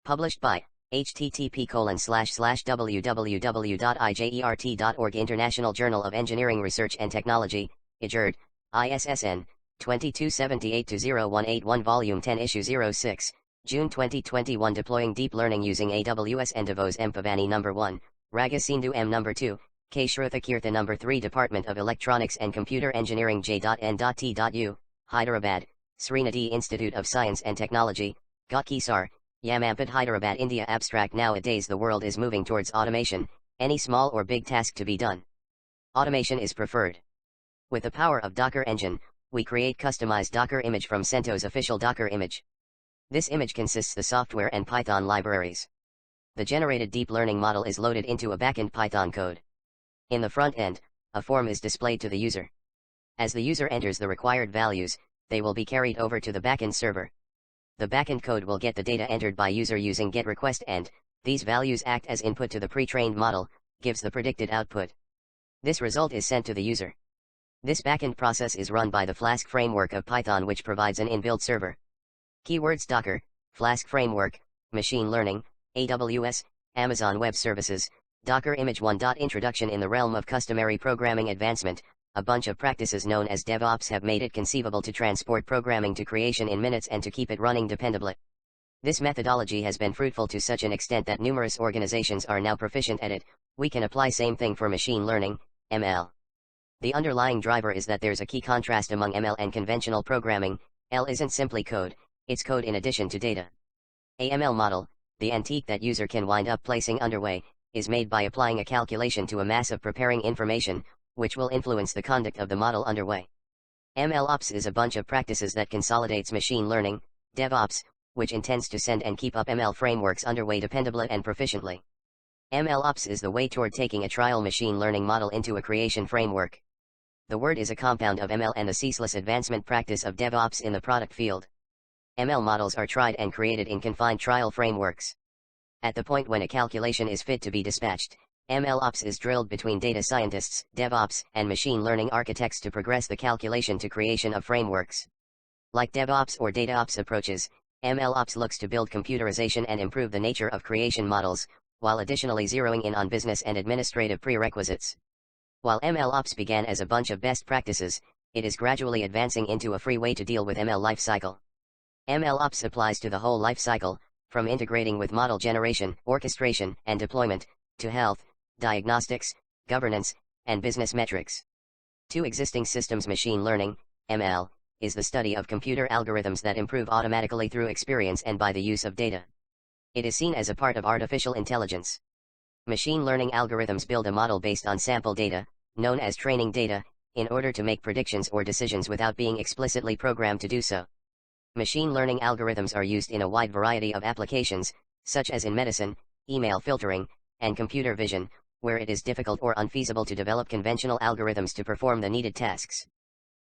Published by http://www.ijert.org International Journal of Engineering Research and Technology, IJERT, ISSN, 2278-0181 Volume 10 Issue 06, June 2021 Deploying Deep Learning Using AWS and Devops M. Pavani No. 1, Raaga Sindhu M. No. 2, K. Shrutha Keerthi No. 3 Department of Electronics and Computer Engineering J.N.T.U, Hyderabad, Srinath Institute of Science and Technology, Gotki Sar, Yamampet Hyderabad India Abstract Nowadays the world is moving towards automation, any small or big task to be done. Automation is preferred. With the power of Docker engine, we create customized Docker image from CentOS official Docker image. This image consists the software and Python libraries. The generated deep learning model is loaded into a backend Python code. In the front end, a form is displayed to the user. As the user enters the required values, they will be carried over to the backend server. The backend code will get the data entered by user using GET_REQUEST and these values act as input to the pre-trained model, gives the predicted output. This result is sent to the user. This backend process is run by the Flask framework of Python, which provides an inbuilt server. Keywords: Docker, Flask framework, machine learning, AWS, Amazon Web Services, Docker image 1. Introduction. In the realm of customary programming advancement, a bunch of practices known as DevOps have made it conceivable to transport programming to creation in minutes and to keep it running dependably. This methodology has been fruitful to such an extent that numerous organizations are now proficient at it. We can apply same thing for machine learning, ML. The underlying driver is that there's a key contrast among ML and conventional programming. L isn't simply code, it's code in addition to data. A ML model, the antique that user can wind up placing underway, is made by applying a calculation to a mass of preparing information, which will influence the conduct of the model underway. ML Ops is a bunch of practices that consolidates machine learning, DevOps, which intends to send and keep up ML frameworks underway dependably and proficiently. ML Ops is the way toward taking a trial machine learning model into a creation framework. The word is a compound of ML and the ceaseless advancement practice of DevOps in the product field. ML models are tried and created in confined trial frameworks. At the point when a calculation is fit to be dispatched, ML Ops is drilled between data scientists, DevOps, and machine learning architects to progress the calculation to creation of frameworks. Like DevOps or DataOps approaches, ML Ops looks to build computerization and improve the nature of creation models, while additionally zeroing in on business and administrative prerequisites. While ML Ops began as a bunch of best practices, it is gradually advancing into a free way to deal with ML lifecycle. ML Ops applies to the whole lifecycle, from integrating with model generation, orchestration, and deployment, to health, diagnostics, governance, and business metrics. Two existing systems: machine learning, ML, is the study of computer algorithms that improve automatically through experience and by the use of data. It is seen as a part of artificial intelligence. Machine learning algorithms build a model based on sample data, known as training data, in order to make predictions or decisions without being explicitly programmed to do so. Machine learning algorithms are used in a wide variety of applications, such as in medicine, email filtering, and computer vision, where it is difficult or unfeasible to develop conventional algorithms to perform the needed tasks.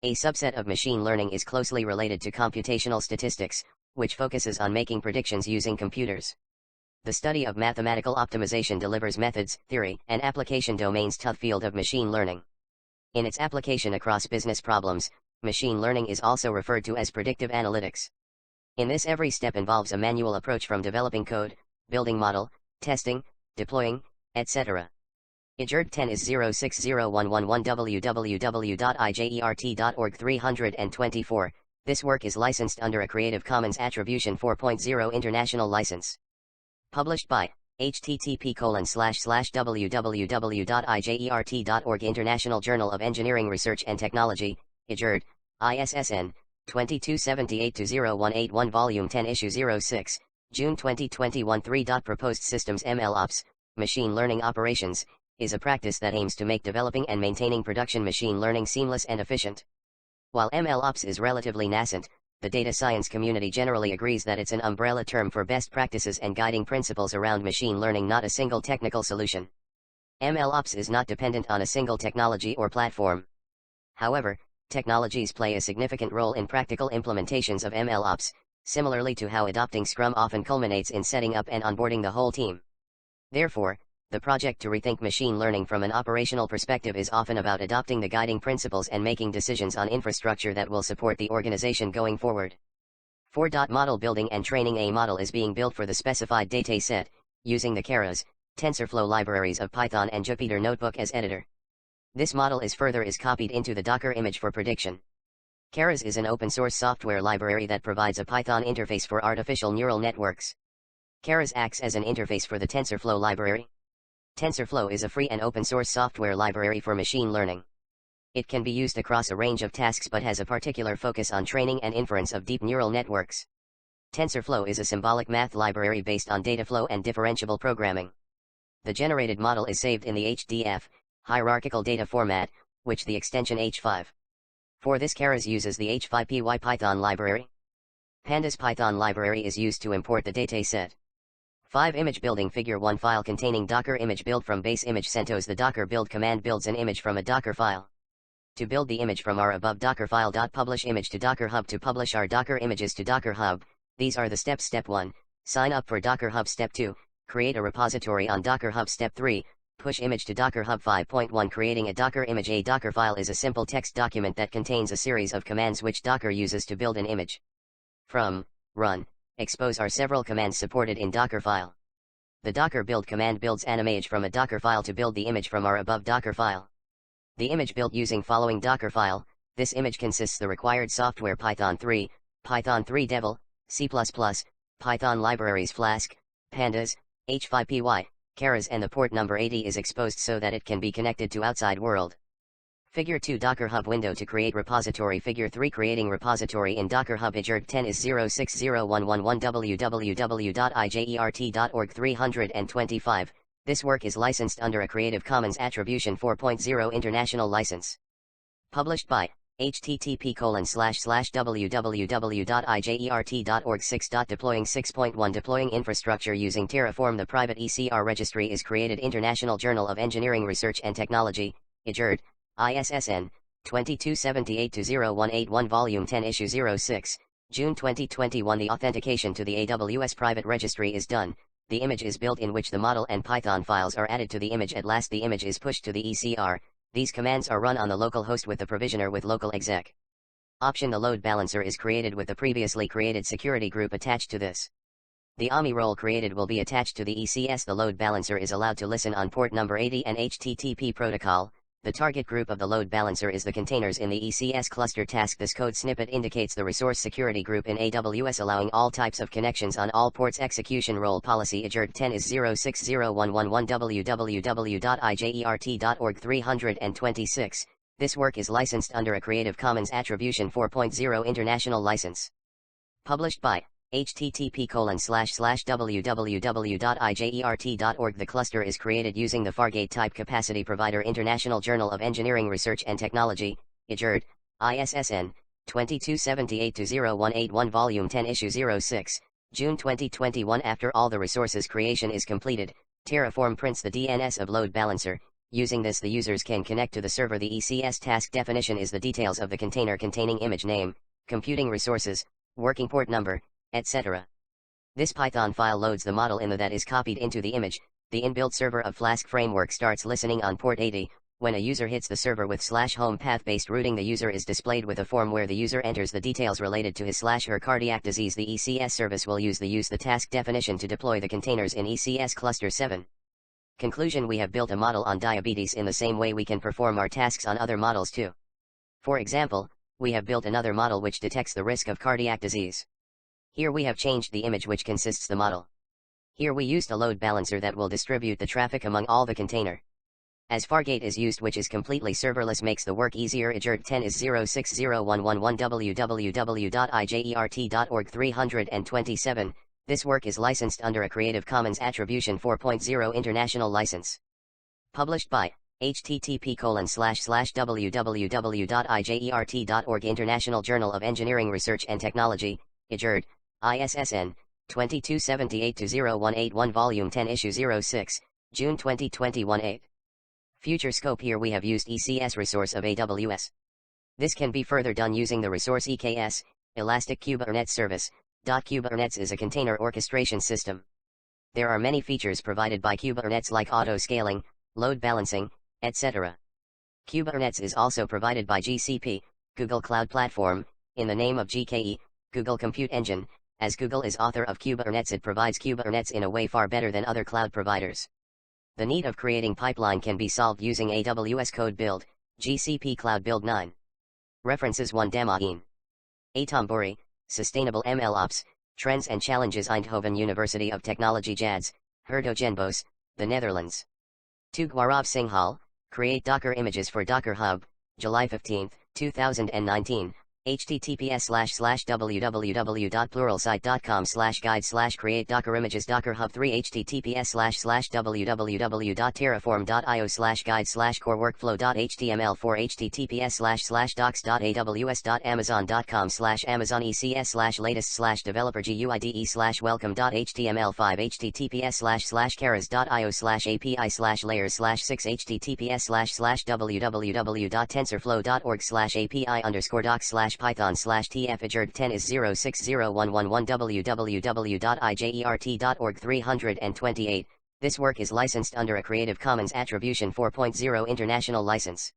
A subset of machine learning is closely related to computational statistics, which focuses on making predictions using computers. The study of mathematical optimization delivers methods, theory, and application domains to the field of machine learning. In its application across business problems, machine learning is also referred to as predictive analytics. In this, every step involves a manual approach from developing code, building model, testing, deploying, etc. IJERT 10 is 06011 www.ijert.org 324. This work is licensed under a Creative Commons Attribution 4.0 International License. Published by http://www.ijert.org International Journal of Engineering Research and Technology, IJERT, ISSN, 2278-0181 Volume 10 Issue 06, June 2021 3. Proposed systems. ML Ops, machine learning operations, is a practice that aims to make developing and maintaining production machine learning seamless and efficient. While ML Ops is relatively nascent, the data science community generally agrees that it's an umbrella term for best practices and guiding principles around machine learning, not a single technical solution. ML Ops is not dependent on a single technology or platform. However, technologies play a significant role in practical implementations of ML Ops, similarly to how adopting Scrum often culminates in setting up and onboarding the whole team. Therefore, the project to rethink machine learning from an operational perspective is often about adopting the guiding principles and making decisions on infrastructure that will support the organization going forward. For model building and training, a model is being built for the specified dataset, using the Keras, TensorFlow libraries of Python and Jupyter Notebook as editor. This model is copied into the Docker image for prediction. Keras is an open-source software library that provides a Python interface for artificial neural networks. Keras acts as an interface for the TensorFlow library. TensorFlow is a free and open-source software library for machine learning. It can be used across a range of tasks but has a particular focus on training and inference of deep neural networks. TensorFlow is a symbolic math library based on data flow and differentiable programming. The generated model is saved in the HDF, hierarchical data format, which the extension H5. For this, Keras uses the H5py Python library. Pandas Python library is used to import the dataset. 5 Image building. Figure 1 file containing Docker image build from base image CentOS. The Docker build command builds an image from a Docker file. To build the image from our above Docker file, publish image to Docker Hub. To publish our Docker images to Docker Hub, these are the steps. Step 1, sign up for Docker Hub. Step 2, create a repository on Docker Hub. Step 3, push image to Docker Hub. 5.1 Creating a Docker image. A Docker file is a simple text document that contains a series of commands which Docker uses to build an image. From, run, expose are several commands supported in Docker file. The Docker build command builds an image from a Docker file to build the image from our above Docker file. The image built using following Docker file. This image consists the required software: Python 3, Python 3 Devil, C++, Python libraries Flask, Pandas, H5py, Keras, and the port number 80 is exposed so that it can be connected to outside world. Figure 2 Docker Hub window to create repository. Figure 3 Creating repository in Docker Hub. IJERT 10 is 060111 www.ijert.org 325. This work is licensed under a Creative Commons Attribution 4.0 International License. Published by http://www.ijert.org. 6. Deploying 6.1 Deploying infrastructure using Terraform. The private ECR registry is created. International Journal of Engineering Research and Technology, IJERT, ISSN, 2278-0181 Volume 10 Issue 06, June 2021. The authentication to the AWS private registry is done. The image is built, in which the model and Python files are added to the image. At last the image is pushed to the ECR. These commands are run on the local host with the provisioner with local exec option. The load balancer is created with the previously created security group attached to this. The AMI role created will be attached to the ECS. The load balancer is allowed to listen on port number 80 and HTTP protocol. The target group of the load balancer is the containers in the ECS cluster task. This code snippet indicates the resource security group in AWS, allowing all types of connections on all ports. Execution role policy. IJERT 10 is 060111 www.ijert.org 326. This work is licensed under a Creative Commons Attribution 4.0 International License. Published by http://www.ijert.org. The cluster is created using the Fargate type capacity provider. International Journal of Engineering Research and Technology, IJERT, ISSN, 2278-0181 Volume 10 Issue 06, June 2021. After all the resources creation is completed, Terraform prints the DNS of load balancer. Using this, the users can connect to the server. The ECS task definition is the details of the container containing image name, computing resources, working port number, etc. This Python file loads the model in the that is copied into the image. The inbuilt server of Flask framework starts listening on port 80. When a user hits the server with /home path-based routing, the user is displayed with a form where the user enters the details related to his/her cardiac disease. The ECS service will use the task definition to deploy the containers in ECS cluster 7. Conclusion: we have built a model on diabetes in the same way we can perform our tasks on other models too. For example, we have built another model which detects the risk of cardiac disease. Here we have changed the image which consists the model. Here we used a load balancer that will distribute the traffic among all the container. As Fargate is used, which is completely serverless, makes the work easier. IJERT 10 is 060111 www.ijert.org 327. This work is licensed under a Creative Commons Attribution 4.0 International License. Published by http://www.ijert.org. International Journal of Engineering Research and Technology, IJERT, ISSN, 2278-0181 Volume 10 Issue 06, June 2021 8. Future scope: here we have used ECS resource of AWS. This can be further done using the resource EKS, Elastic Kubernetes Service. Kubernetes is a container orchestration system. There are many features provided by Kubernetes like auto-scaling, load balancing, etc. Kubernetes is also provided by GCP, Google Cloud Platform, in the name of GKE, Google Compute Engine. As Google is author of Kubernetes, it provides Kubernetes in a way far better than other cloud providers. The need of creating pipeline can be solved using AWS Code Build, GCP Cloud Build 9. References 1 Damahin. Atamburi, Sustainable MLOps, Trends and Challenges Eindhoven University of Technology JADS, Hertogenbosch, the Netherlands. 2 Gaurav Singhal, Create Docker Images for Docker Hub, July 15, 2019. https://www.pluralsight.com/guide/create Docker Images Docker Hub 3 https://www.terraform.io/guide/core workflow.html 4 https://docs.aws.amazon.com/amazon ECS/latest/developer GUIDE/welcome.html 5 https://keras.io/api/layers/6 https://www.tensorflow.org/api_docs/python/tf IJERT 10 is 060111 www.ijert.org 328. This work is licensed under a Creative Commons Attribution 4.0 International License.